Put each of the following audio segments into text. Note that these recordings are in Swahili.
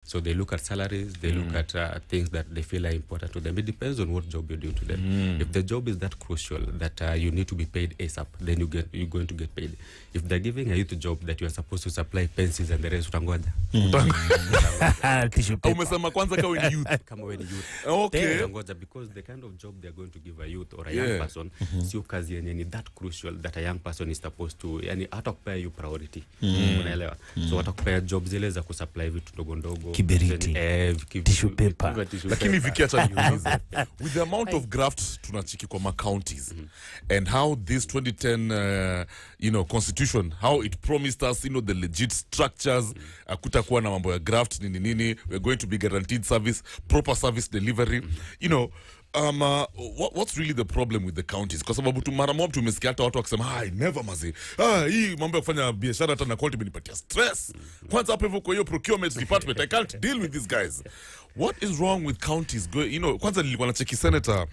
So they look at salaries, they look at things that they feel are important to them. It depends on what job you're doing to them. If the job is that crucial that you need to be paid ASAP, then you're going to get paid. If they're giving a youth job that you are supposed to supply pencils and the rest, utangoja. Umesema kwanza kama ni youth. Kama wewe ni youth. Okay. Utangoja because the kind of job they're going to give a youth or a young person, sio kazi yenye ni that crucial that a young person is supposed to, yani atakupea you priority. Unaelewa? So atakupea job zile za kusupply vitu ndogo ndogo. Kiberiti, tissue paper. Lakini vikiacha niulize, with the amount of graft tunachiki kwa counties and how this 2010 constitution, how it promised us the legit structures, kutakuwa na mambo ya graft nini, we're going to be guaranteed service, proper service delivery, what's really the problem with the counties? Kwa sababu mara mob tumesikia hata watu wakisema never mazi. Hii mambo ya kufanya biashara hata na quality imenipatia stress. Kwanza hapo hivyo kwa hiyo procurement department, I can't deal with these guys. What is wrong with counties? Kwanza nilikuwa nacheki Senator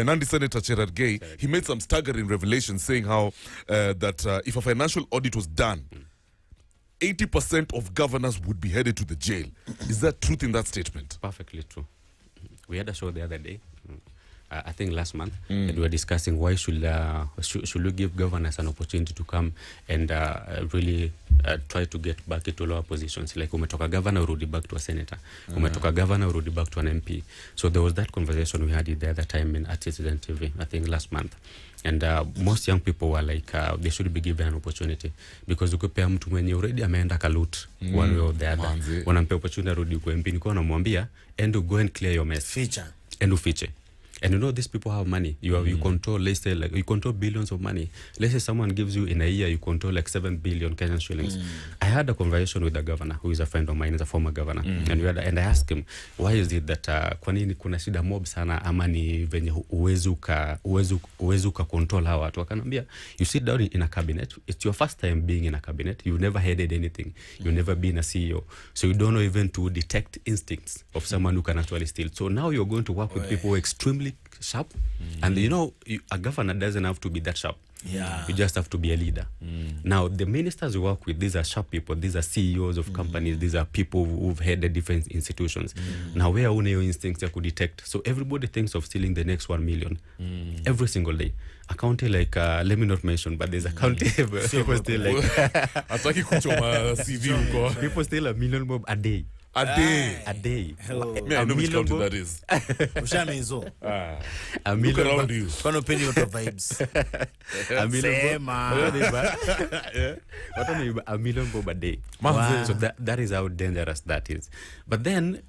Nandi Senator Gerard Gay, he made some staggering revelations saying how that if a financial audit was done, 80% of governors would be headed to the jail. Is that truth in that statement? Perfectly true. We had a show the other day, I think last month, and we were discussing why should we give governors an opportunity to come and really try to get back into lower positions. Like umetoka governor, urudi back to a senator. Umetoka governor, urudi back to an MP. So there was that conversation we had the other time at Citizen TV, I think last month. And most young people were like, they should be given an opportunity. Because ukipea mtu mwenye already ameenda kalut, one way or the other. Wanampea opportunity rudi kwa MP, niko namwambia, and go and clear your mess. Feature. And feature. And these people have money. You control, let's say, like you control billions of money. Let's say someone gives you in a year, you control like 7 billion Kenyan shillings. I had a conversation with the governor, who is a friend of mine, is a former governor, and I asked him, why is it that kwa nini kuna shida mob sana ama ni venye uwezu ka control hawa watu? Akanambia, you sit down in a cabinet, it's your first time being in a cabinet, you've never headed anything, you've never been a CEO, so you don't know even to detect instincts of someone who can actually steal. So now you're going to work with people who are extremely sharp, and a governor doesn't have to be that sharp. You just have to be a leader. Now the ministers you work with, these are sharp people, these are CEOs of companies, these are people who've headed different institutions. Now where are your instincts could detect? So everybody thinks of stealing the next 1 million every single day. A county like let me not mention, but there's a county people steal like people steal 1 million bob a day. A day. A day. I know which county that is. Ushamezo. A million. Look around you. Kono penny lot of vibes. A million. A million bob a day. Wow. So that is how dangerous that is. But then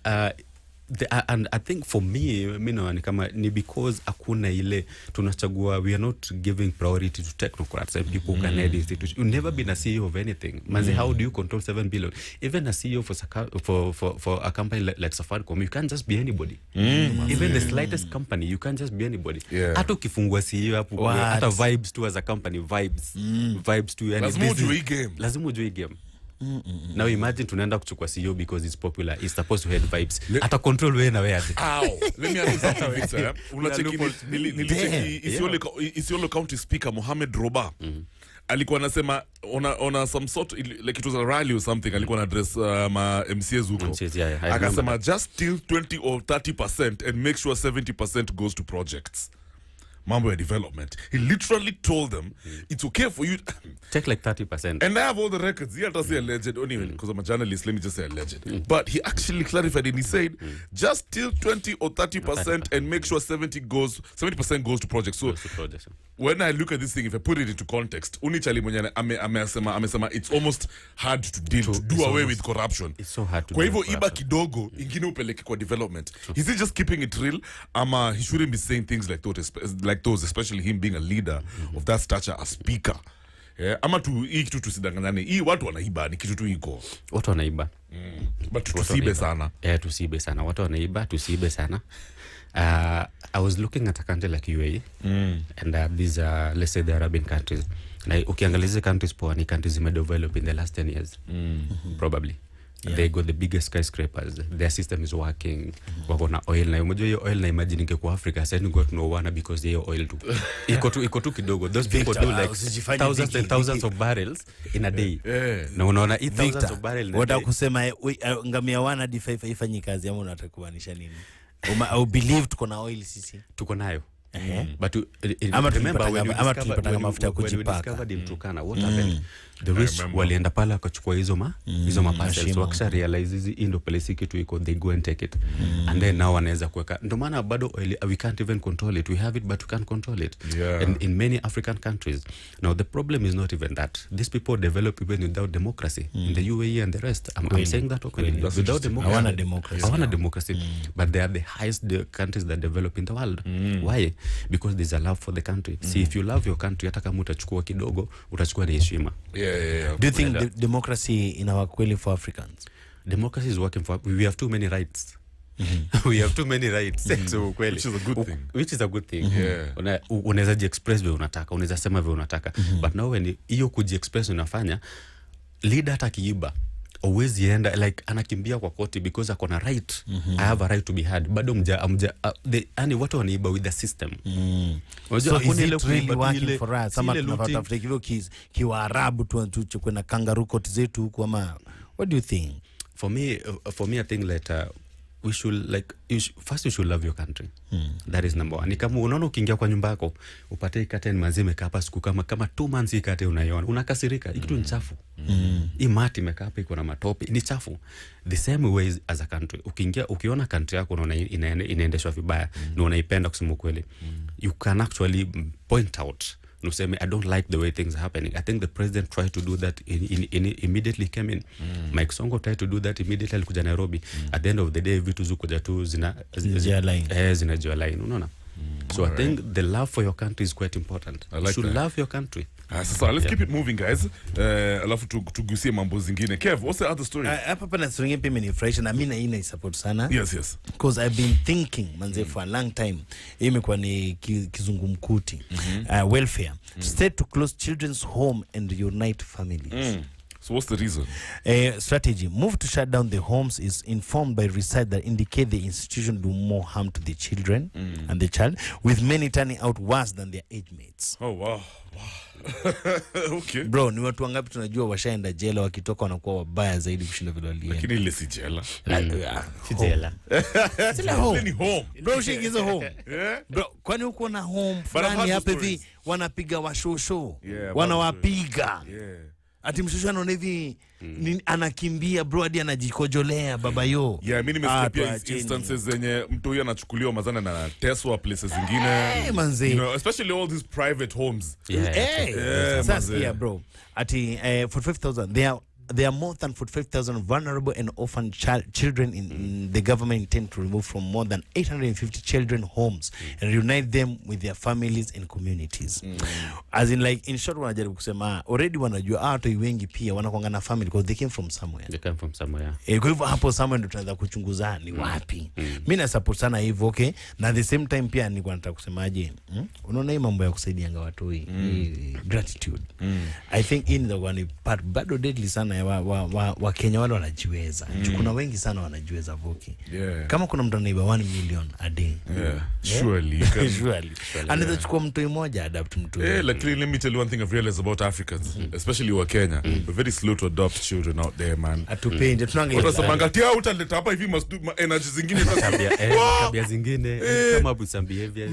and I think for me, ni because akuna ile tunachagua, we are not giving priority to technocrats and people who can head institutions. You've never been a CEO of anything. Manzi, how do you control 7 billion? Even a CEO for a company like Safaricom, you can't just be anybody. Even the slightest company, you can't just be anybody. Hata ukifungua CEO hapo, hata vibes tu as a company, vibes tu, yani lazima ujue game. Now imagine tunaenda kuchukua CEO because it's popular, it's supposed to head vibes. Ata control wewe na wewe. Let me ask you something, Victor. Unacheki Isiolo County Speaker Mohamed Roba. Alikuwa anasema on some sort, like it was a rally or something, alikuwa na address ma MCAs huko. Akasema just steal 20 or 30% and make sure 70% goes to projects. Mambo ya development. He literally told them, it's okay for you take like 30%. And I have all the records. He had to say alleged, anyway, because I'm a journalist, let me just say alleged. But he actually clarified and he said, just steal 20 or 30% and make sure 70% goes to projects. So when I look at this thing, if I put it into context, Unichali mwenye amesema it's almost hard to do away with corruption. It's so hard to kwa hivyo iba kidogo ingine upeleke kwa development. Is he just keeping it real? He shouldn't be saying things like those, especially him being a leader of that stature, a speaker. Ama hii kitu tusidanganyane. Hii watu wanaiba ni kitu tu iko. Watu wanaiba. But tusibe sana. Tusibe sana. Watu wanaiba, tusibe sana. I was looking at a country like UAE and these are, let's say, the Arabian countries. Na ukiangalia countries poa ni countries developed in the last 10 years. Probably. They got the biggest skyscrapers. Their system is working. Wako na oil na umejua hiyo oil na imagine ingekuwa Africa sasa ni got no one because hiyo oil tu. Iko tu kidogo. Those people do like thousands and thousands of barrels in a day. Na unaona thousands of barrels. Wata kusema ngamia wana D5 ifanyi kazi ama unataka kuanisha nini? I believe tuko na oil sisi. Tuko nayo. But remember when we discovered in Turkana, what happened? The rich walienda pala wakachukua hizo parcels. Wakisha realize hizi indo pelesi kitu iko, they go and take it. And then now wanaweza kuweka. Ndio maana bado we can't even control it. We have it but we can't control it. And in many African countries. Now the problem is not even that. These people develop even without democracy. In the UAE and the rest. I'm saying that openly. Without democracy. I want a democracy. But they are the highest countries that develop in the world. Why? Because there's a love for the country. See, if you love your country, hata kama utachukua kidogo, utachukua ni heshima. Do you think democracy in our quality for Africans? Democracy is working for... We have too many rights. We have too many rights. So, which is a good thing. Which is a good thing. Unaweza ji-express vile unataka. Unaweza sema vile unataka. But now when hiyo kuji-express unafanya, leader hata kiiba. Always enda like anakimbia kwa koti because akona right. I have a right to be heard. Bado yani watu wanaiba with the system. So is it really working for us? Sama tunatafuta hivyo kiwaarabu tu kwenda kangaroo court zetu huko ama what do you think? For me I think that we should first you should love your country. That is number one. Ni kama unaona ukiingia kwa nyumba yako upate ikate mazime kapa siku kama 2 months ikate unaiona unakasirika kitu ni chafu. Hii mati imekaa hapa iko na matope ni chafu. The same way as a country. Ukiona country yako unaona inaendeshwa vibaya na unaipenda kusema kweli. You can actually point out. Nuseme, I don't like the way things are happening. I think the president tried to do that immediately came in. Mike Songo tried to do that immediately alikuja Nairobi. At the end of the day, vitu zukuja tu zinajua line. Unaona? So I think the love for your country is quite important. You should love your country. So let's keep it moving, guys. Alafu tugusie mambo zingine. Kev, what's the other story? Hapa pana story nyingine pia imenifurahisha na mimi na ina support sana. Yes. Because I've been thinking manze for a long time. Hii imekuwa ni kizungumkuti. Welfare. State to close children's home and unite families. So what's the reason? Strategy. Move to shut down the homes is informed by research that indicate the institution do more harm to the children and the child, with many turning out worse than their age mates. Oh, wow. Okay. Bro, ni watu wangapi tunajua washaenda jela wakitoka wanakuwa wabaya zaidi kushinda vile walienda. Lakini ile si jela. Si jela. Sila home. Bro, shikizo home. Bro, kwani uko na home fulani hapa hivi wanapiga washosho. Wanawapiga. Ati mshosho anaona hivi anakimbia bro hadi anajikojolea baba yo. Mimi nimesikia instances zenye mtu huyo anachukuliwa mazana na teswa places zingine. Manze. You know, especially all these private homes. Sasa bro. Ati 45,000 there are more than 45,000 vulnerable and orphan children in the government intend to remove from more than 850 children homes and reunite them with their families and communities. As in like in short wanajaribu kusema already wanajua watu wengi pia wanakuanga na family because they came from somewhere. Kwa hivyo hapo somewhere ndio tunaweza kuchunguza ni wapi. Mimi na support sana hivyo okay. Na at the same time pia nilikuwa nataka kusemaje? Unaona hii mambo ya kusaidianga watu hii gratitude. I think in the one part bado deadly sana wa Kenya wale wanajiweza. Kuna wengi sana wanajiweza voki. Kama kuna mtu anaiba 1 million a day. Surely. Anaweza chukua mtu mmoja adapt mtu. Like let me tell you one thing I've realized about Africans, especially wa Kenya. We're very slow to adopt children out there, man. Atupende tunanga. Utasamangatia utaleta hapa hivi must do energy zingine tabia zingine kama some behavior.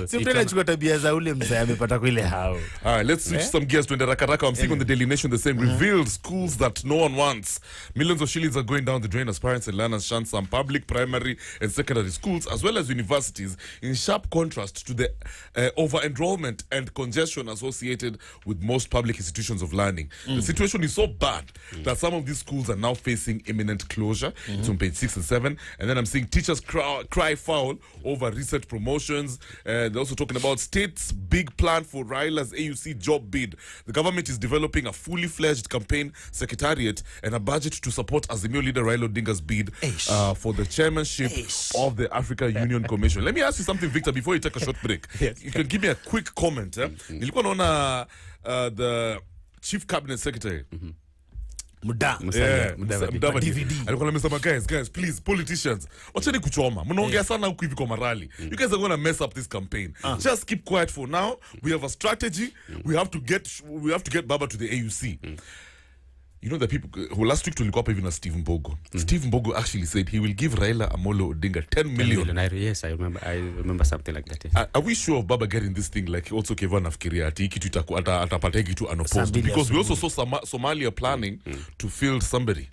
Si mtu anachukua tabia za ule mzee amepata kwa ile hao. Let's switch some gears to Rakaraka. I'm seeing on the Daily Nation the same revealed schools that no one wants. Millions of shillings are going down the drain as parents and learners shun some public primary and secondary schools as well as universities, in sharp contrast to the over-enrollment and congestion associated with most public institutions of learning. The situation is so bad that some of these schools are now facing imminent closure. It's on page 6 and 7. And then I'm seeing teachers cry foul over recent promotions. They're also talking about state's big plan for Raila's AUC job bid. The government is developing a fully fledged campaign secretariat and a budget to support Azimio leader Raila Odinga's bid for the chairmanship of the Africa Union Commission. Let me ask you something, Victor, before you take a short break. You can give me a quick comment. Nilikuwa naona the chief cabinet secretary Mudavadi. Alikuwa amesema guys please politicians wacheni kuchoma. Mnaongea sana huku hivi kwa marali. You guys are going to mess up this campaign. Just keep quiet for now. We have a strategy. We have to get Baba to the AUC. You know the people who last week tulikuwa hapa hivi na Steve Mbogo. Steve Mbogo actually said he will give Raila Amolo Odinga 10 million. Yes, I remember something like that. Are we sure of Baba getting this thing like also Kevin nafikiria ati kitu atapata kitu unopposed, because we also saw Somalia planning to field somebody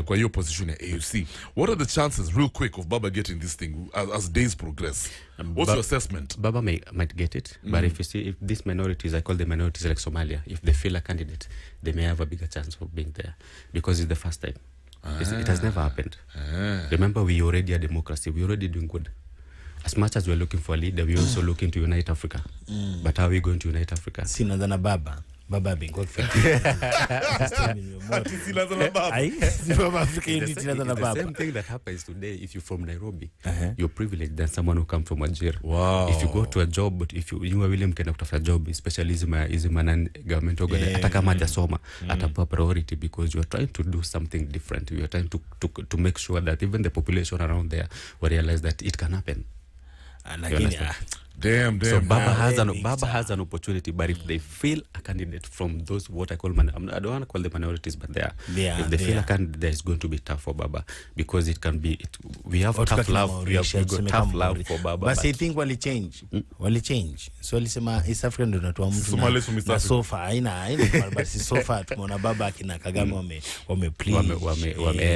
kwa hiyo position ya AUC. What are the chances real quick of Baba getting this thing as days progress? What's your assessment? Baba might get it, but if these minorities, I call them minorities like Somalia, if they feel a candidate, they may have a bigger chance of being there because it's the first time. It has never happened. Remember, we already are democracy. We're already doing good. As much as we're looking for a leader, we're also looking to unite Africa. But how are we going to unite Africa? Sina than a Baba. Baba being God for the same thing that happens today. If you're from Nairobi, you're privileged than someone who comes from Wajir. Wow. If you go to a job, but if you are William can after a job, especially is a government organization, atakama jasoma, atapa priority because you are trying to do something different. You are trying to make sure that even the population around there will realize that it can happen. Damn. So Baba has an opportunity, but if they feel a candidate from those what I call I don't want to call them minorities, but if they feel a candidate, it's going to be tough for Baba because it can be. We have tough love. We have got tough love for Baba. But I think wali change. So walisema East African ndio natoa mtu na sofa haina but si sofa tumeona Baba akina Kagame wame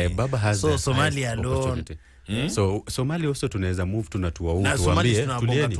Baba has so Somalia alone. So Somalia also tunaweza move tuambie tulieni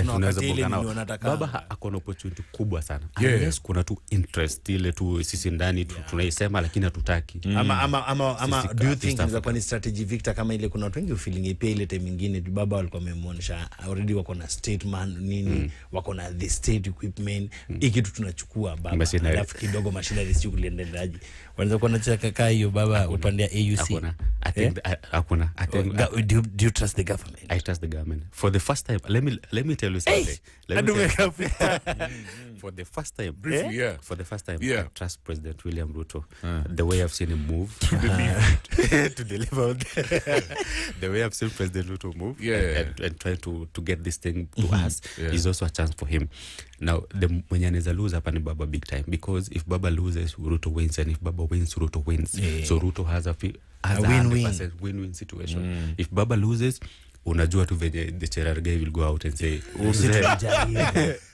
tunaweza boga nao. Baba akona opportunity kubwa sana. Unless kuna tu interest ile tu sisi ndani tunaisema lakini hatutaki. Ama do you think inaweza kuwa ni strategy Victor kama ile kuna watu wengi feeling pia ile time nyingine Baba walikuwa wamemuonesha already wako na statement nini wako na the state equipment hiki tu tunachukua Baba alafu kidogo machinery sio kuliendelea. Wanaweza kuwa nachaka kaka hiyo Baba upande ya AUC. I think do you trust the government? I trust the government. For the first time, let me tell you something. For the first time, I trust President William Ruto. The way I've seen him move to deliver. The way I've seen President Ruto move and try to get this thing to us is also a chance for him. Now, the mwenye anaweza lose hapa ni Baba big time, because if Baba loses, Ruto wins, and if Baba wins, Ruto wins. So Ruto has a win-win situation. If Baba loses, unajua tu venye the Reggae will go out and say,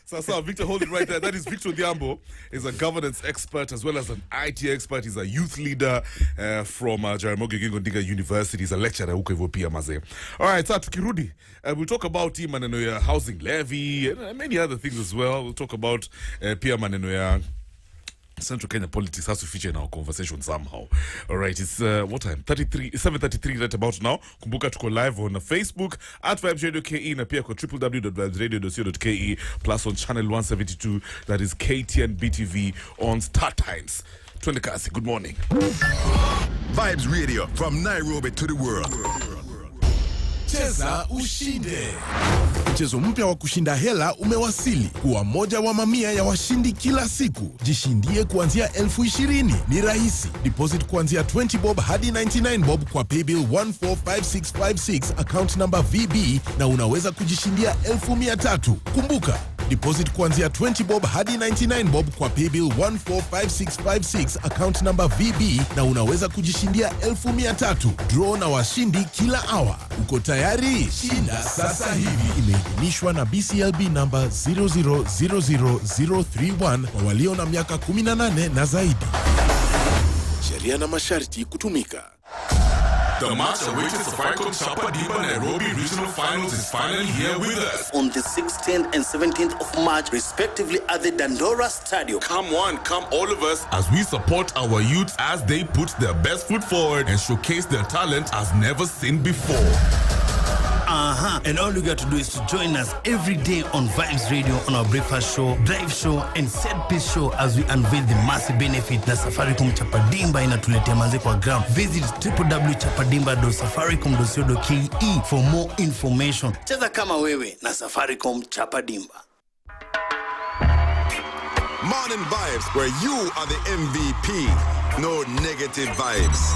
So Victor, hold it right there. That is Victor Diambo. He's a governance expert as well as an IT expert. He's a youth leader from Jaramogi Oginga Odinga University. He's a lecturer huko hivyo pia mazee. All right, so tukirudi, we'll talk about maneno ya housing levy and many other things as well. We'll talk about pia maneno ya Central Kenya politics has to feature in our conversation somehow. All right, it's what time? 7:33 right about now. Kumbuka tuko live on Facebook at Vibes Radio KE na pia kwa www.vibesradio.co.ke plus on channel 172, that is KTN BTV on Star Times. Twende kasi, good morning. Vibes Radio from Nairobi to the world. Cheza ushinde. Mchezo mpya wa kushinda hela umewasili. Kuwa moja wa mamia ya washindi kila siku. Jishindie kuanzia 20,000. Ni rahisi. Deposit kuanzia 20 bob hadi 99 bob kwa paybill 145656 account number VB na unaweza kujishindia 300,000. Kumbuka, deposit kuanzia 20 bob hadi 99 bob kwa paybill 145656 account number VB na unaweza kujishindia 300,000. Draw na washindi kila hour. Uko tayari? Shinda sasa hivi. Imeidhinishwa na BCLB number 0000031 kwa walio na miaka 18 na zaidi. Sheria na masharti kutumika. The much-awaited Safaricom Chapa Dimba Nairobi Regional Finals is finally here with us. On the 16th and 17th of March, respectively, at the Dandora Stadium. Come all of us as we support our youth as they put their best foot forward and showcase their talent as never seen before. And all you got to do is to join us every day on Vibes Radio on our breakfast show, drive show, and set piece show as we unveil the massive benefit that Safaricom Chapa Dimba inatuletea manze kwa ground. Visit www.chapadimba.safaricom.co.ke for more information. Cheza kama wewe na Safaricom Chapa Dimba. Morning Vibes, where you are the MVP. No negative vibes.